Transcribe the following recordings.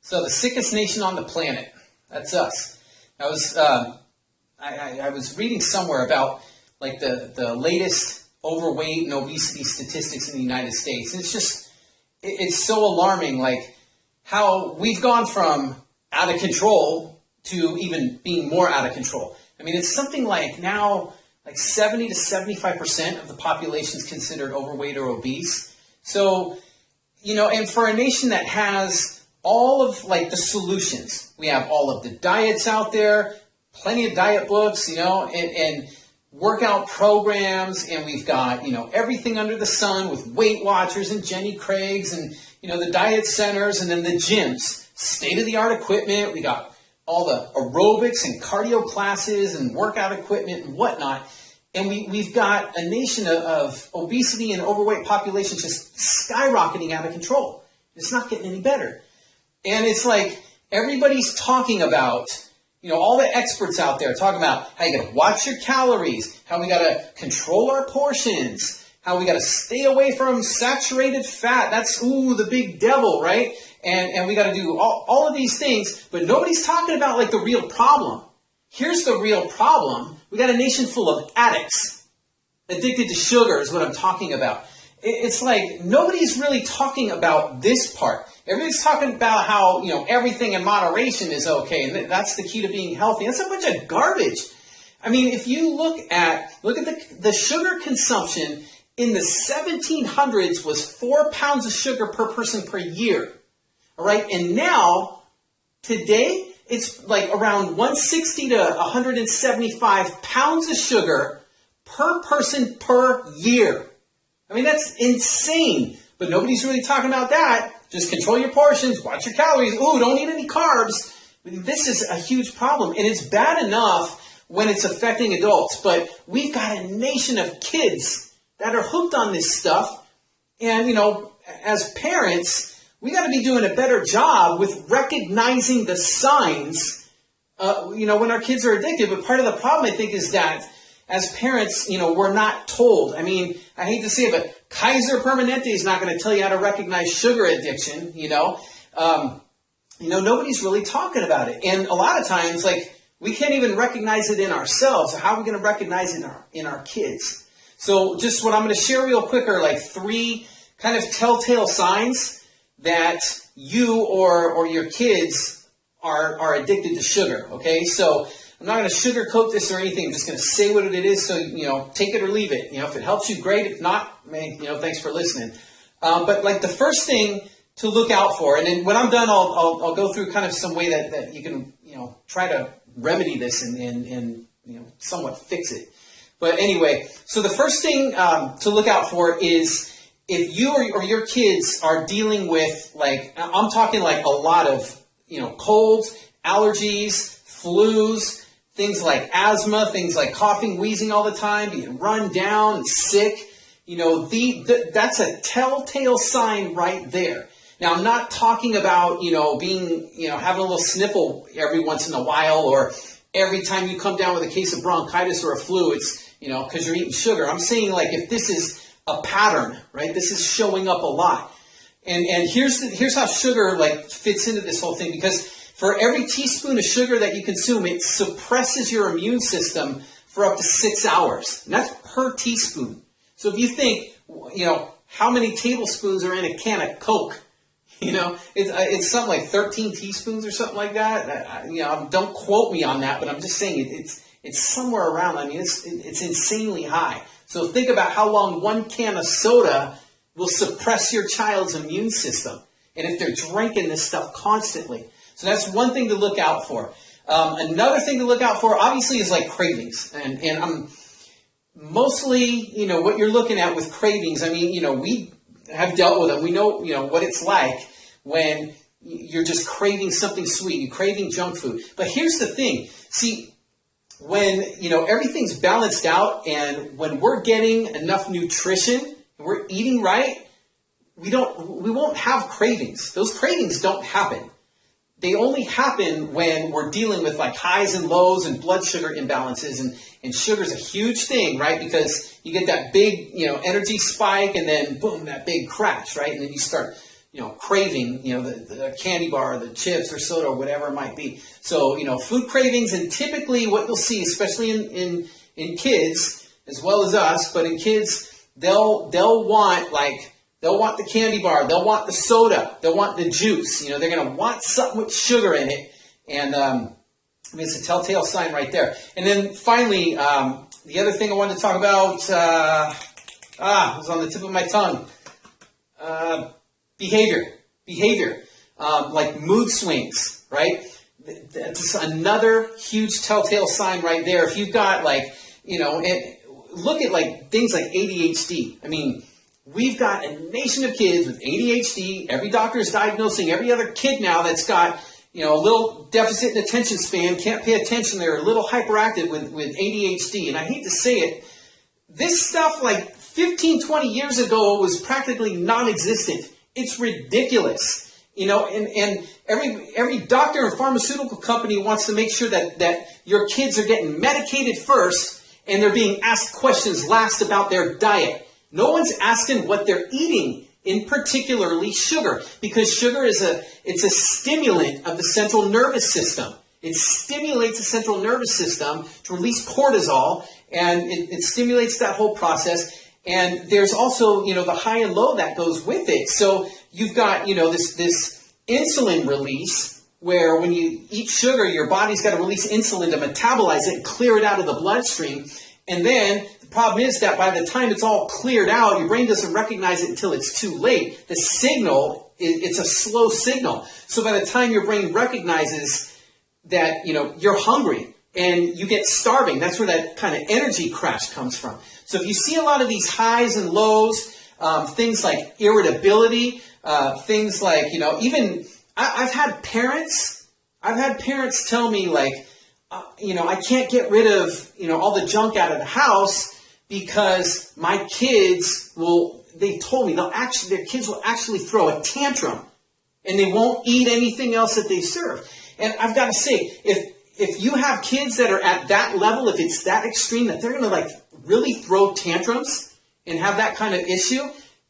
So the sickest nation on the planet, that's us. I was reading somewhere about like the latest overweight and obesity statistics in the United States. And it's so alarming, like how we've gone from out of control to even being more out of control. I mean, it's something like now, like 70 to 75% of the population is considered overweight or obese. So, and for a nation that has all of like the solutions, we have all of the diets out there, plenty of diet books, and workout programs, and we've got, everything under the sun with Weight Watchers and Jenny Craig's and, the diet centers and then the gyms, state-of-the-art equipment. We got all the aerobics and cardio classes and workout equipment and whatnot. And we've got a nation of obesity and overweight population just skyrocketing out of control. It's not getting any better. And it's like everybody's talking about, all the experts out there talking about how you got to watch your calories, how we got to control our portions, how we got to stay away from saturated fat. That's, the big devil, right? And we got to do all of these things, but nobody's talking about like the real problem. Here's the real problem. We got a nation full of addicts, addicted to sugar is what I'm talking about. It's like nobody's really talking about this part. Everybody's talking about how, everything in moderation is okay, and that's the key to being healthy. That's a bunch of garbage. I mean, if you look at the sugar consumption in the 1700s was 4 pounds of sugar per person per year. All right, and now, today, it's like around 160 to 175 pounds of sugar per person per year. I mean, that's insane. But nobody's really talking about that. Just control your portions, watch your calories. Ooh, don't eat any carbs. This is a huge problem. And it's bad enough when it's affecting adults. But we've got a nation of kids that are hooked on this stuff. And, as parents, we got to be doing a better job with recognizing the signs, when our kids are addicted. But part of the problem, I think, is that as parents, we're not told. I mean, I hate to say it, but Kaiser Permanente is not going to tell you how to recognize sugar addiction, nobody's really talking about it. And a lot of times, like, we can't even recognize it in ourselves. So how are we going to recognize it in our kids? So just what I'm going to share real quick are like 3 kind of telltale signs that you or your kids are addicted to sugar, okay? So I'm not going to sugarcoat this or anything. I'm just going to say what it is, so, take it or leave it. If it helps you, great. If not, thanks for listening. But like the first thing to look out for, and then when I'm done, I'll go through kind of some way that you can, try to remedy this and somewhat fix it. But anyway, so the first thing to look out for is if you or your kids are dealing with, like, I'm talking like a lot of, colds, allergies, flus, things like asthma, things like coughing, wheezing all the time, being run down and sick, that's a telltale sign right there. Now, I'm not talking about, being, having a little sniffle every once in a while, or every time you come down with a case of bronchitis or a flu, it's, because you're eating sugar. I'm saying, like, if this is a pattern, right, this is showing up a lot. And here's how sugar, like, fits into this whole thing, because for every teaspoon of sugar that you consume, it suppresses your immune system for up to 6 hours. And that's per teaspoon. So if you think, how many tablespoons are in a can of Coke? It's something like 13 teaspoons or something like that. Don't quote me on that, but I'm just saying it's somewhere around. I mean, it's insanely high. So think about how long 1 can of soda will suppress your child's immune system. And if they're drinking this stuff constantly. So that's one thing to look out for. Another thing to look out for, obviously, is like cravings. And I'm mostly, what you're looking at with cravings. I mean, we have dealt with them. We know, what it's like when you're just craving something sweet. You're craving junk food. But here's the thing. See, when, everything's balanced out and when we're getting enough nutrition, and we're eating right, we won't have cravings. Those cravings don't happen. They only happen when we're dealing with like highs and lows and blood sugar imbalances, and sugar is a huge thing, right? Because you get that big, energy spike, and then boom, that big crash, right? And then you start, craving, the candy bar, the chips or soda or whatever it might be. So, food cravings, and typically what you'll see, especially in kids as well as us, but in kids, they'll want the candy bar, they'll want the soda, they'll want the juice. They're going to want something with sugar in it, and it's a telltale sign right there. And then finally, the other thing I wanted to talk about, it was on the tip of my tongue. Behavior, like mood swings, right? That's another huge telltale sign right there. If you've got look at things like ADHD. I mean, we've got a nation of kids with ADHD. Every doctor is diagnosing every other kid now that's got a little deficit in attention span, can't pay attention. They're a little hyperactive with ADHD. And I hate to say it, this stuff 15, 20 years ago was practically non-existent. It's ridiculous. And every doctor and pharmaceutical company wants to make sure that your kids are getting medicated first and they're being asked questions last about their diet. No one's asking what they're eating, in particularly sugar, because sugar it's a stimulant of the central nervous system. It stimulates the central nervous system to release cortisol, and it stimulates that whole process. And there's also, the high and low that goes with it. So you've got, this insulin release, where when you eat sugar, your body's got to release insulin to metabolize it and clear it out of the bloodstream. And then the problem is that by the time it's all cleared out, your brain doesn't recognize it until it's too late. The signal, it's a slow signal. So by the time your brain recognizes that, you're hungry and you get starving, that's where that kind of energy crash comes from. So if you see a lot of these highs and lows, things like irritability, things like, even I've had parents tell me I can't get rid of, all the junk out of the house because my kids they told me their kids will actually throw a tantrum and they won't eat anything else that they serve. And I've got to say, if you have kids that are at that level, if it's that extreme that they're going to really throw tantrums and have that kind of issue,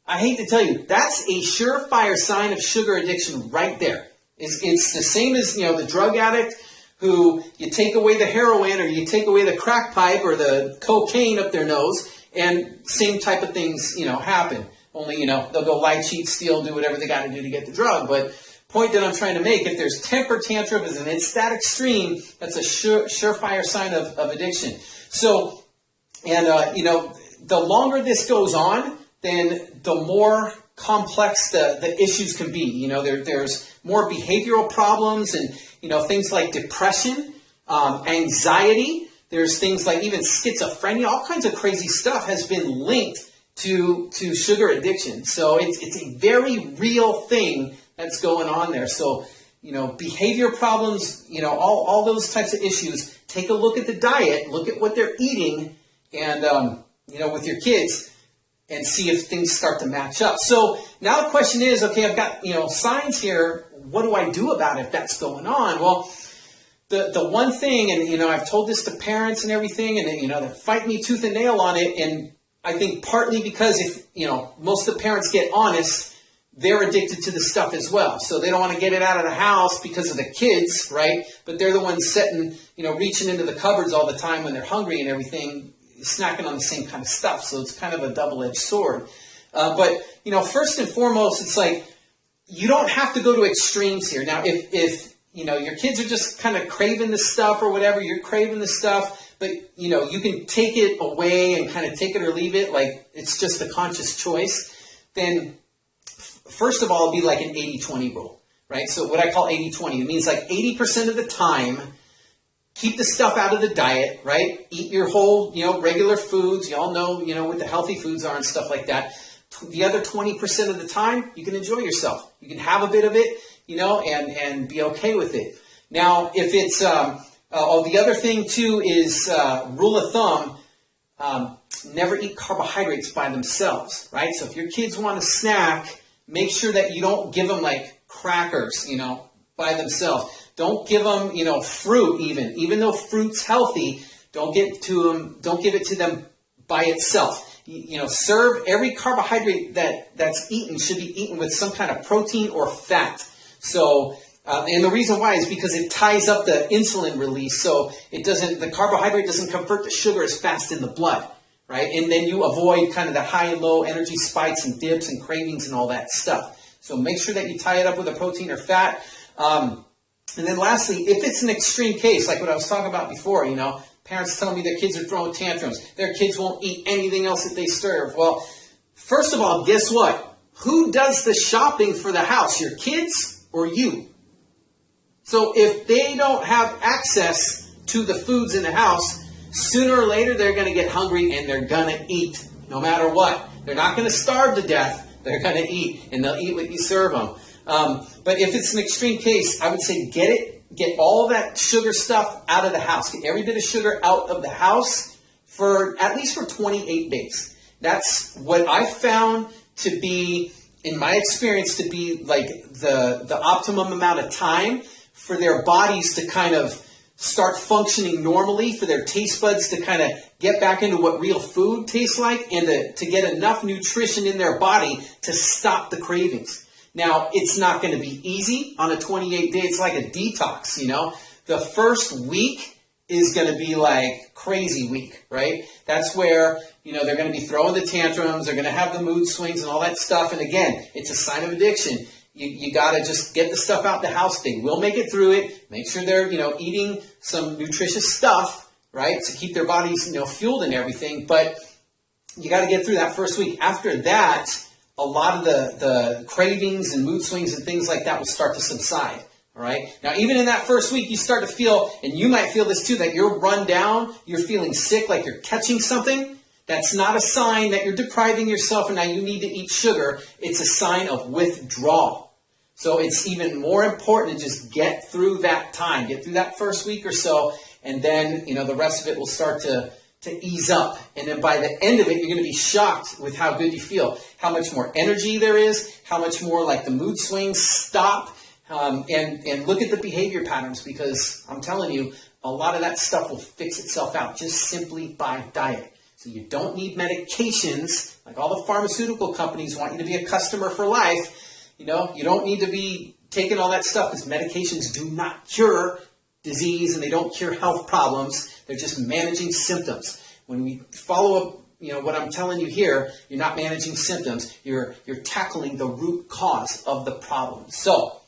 I hate to tell you, that's a surefire sign of sugar addiction right there. It's the same as, the drug addict who you take away the heroin or you take away the crack pipe or the cocaine up their nose, and same type of things, happen. Only, they'll go lie, cheat, steal, do whatever they got to do to get the drug. But point that I'm trying to make, if there's temper tantrums and it's that extreme, that's a surefire sign of addiction. So, and, the longer this goes on, then the more complex the issues can be. There's more behavioral problems and, things like depression, anxiety. There's things like even schizophrenia. All kinds of crazy stuff has been linked to sugar addiction. So it's a very real thing that's going on there. So, behavior problems, all those types of issues. Take a look at the diet, look at what they're eating, and, with your kids, and see if things start to match up. So now the question is, okay, I've got, signs here. What do I do about it if that's going on? Well, the one thing, and, I've told this to parents and everything, and, they're fighting me tooth and nail on it. And I think partly because if, most of the parents get honest, they're addicted to the stuff as well. So they don't want to get it out of the house because of the kids, right? But they're the ones reaching into the cupboards all the time when they're hungry and everything, snacking on the same kind of stuff. So it's kind of a double-edged sword. But, first and foremost, it's you don't have to go to extremes here. Now, if your kids are just kind of craving the stuff or whatever, you're craving the stuff, but, you can take it away and kind of take it or leave it, it's just a conscious choice, then first of all, it'd be like an 80-20 rule, right? So what I call 80-20, it means 80% of the time, keep the stuff out of the diet, right? Eat your whole, regular foods. You all know, what the healthy foods are and stuff like that. The other 20% of the time, you can enjoy yourself. You can have a bit of it, and be okay with it. Now, if it's, the other thing too is, rule of thumb, never eat carbohydrates by themselves, right? So if your kids want to snack, make sure that you don't give them crackers, by themselves. Don't give them, fruit even though fruit's healthy, don't give it to them by itself. Serve every carbohydrate that's eaten should be eaten with some kind of protein or fat. So, and the reason why is because it ties up the insulin release, so the carbohydrate doesn't convert to sugar as fast in the blood, right? And then you avoid kind of the high and low energy spikes and dips and cravings and all that stuff. So make sure that you tie it up with a protein or fat. And then lastly, if it's an extreme case, like what I was talking about before, parents telling me their kids are throwing tantrums, their kids won't eat anything else that they serve. Well, first of all, guess what? Who does the shopping for the house, your kids or you? So if they don't have access to the foods in the house, sooner or later they're going to get hungry and they're going to eat no matter what. They're not going to starve to death. They're going to eat, and they'll eat what you serve them. But if it's an extreme case, I would say get all that sugar stuff out of the house. Get every bit of sugar out of the house at least for 28 days. That's what I found to be, in my experience, to be like the optimum amount of time for their bodies to kind of start functioning normally, for their taste buds to kind of get back into what real food tastes like, and to get enough nutrition in their body to stop the cravings. Now, it's not going to be easy on a 28-day. It's like a detox, The first week is going to be like crazy week, right? That's where, they're going to be throwing the tantrums. They're going to have the mood swings and all that stuff. And again, it's a sign of addiction. You got to just get the stuff out the house. They will make it through it. Make sure they're, eating some nutritious stuff, right, to keep their bodies, fueled and everything. But you got to get through that first week. After that, a lot of the cravings and mood swings and things like that will start to subside. All right. Now, even in that first week, you start to feel, and you might feel this too, that you're run down, you're feeling sick, like you're catching something. That's not a sign that you're depriving yourself and now you need to eat sugar. It's a sign of withdrawal. So it's even more important to just get through that time, get through that first week or so, and then, the rest of it will start to ease up. And then by the end of it, you're going to be shocked with how good you feel, how much more energy there is, how much more like the mood swings stop, and look at the behavior patterns, because I'm telling you, a lot of that stuff will fix itself out just simply by diet. So you don't need medications, like all the pharmaceutical companies want you to be a customer for life. You don't need to be taking all that stuff, because medications do not cure disease and they don't cure health problems. They're just managing symptoms. When we follow up, what I'm telling you here, you're not managing symptoms. You're tackling the root cause of the problem. So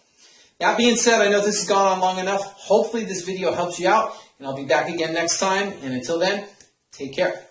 that being said, I know this has gone on long enough. Hopefully this video helps you out, and I'll be back again next time. And until then, take care.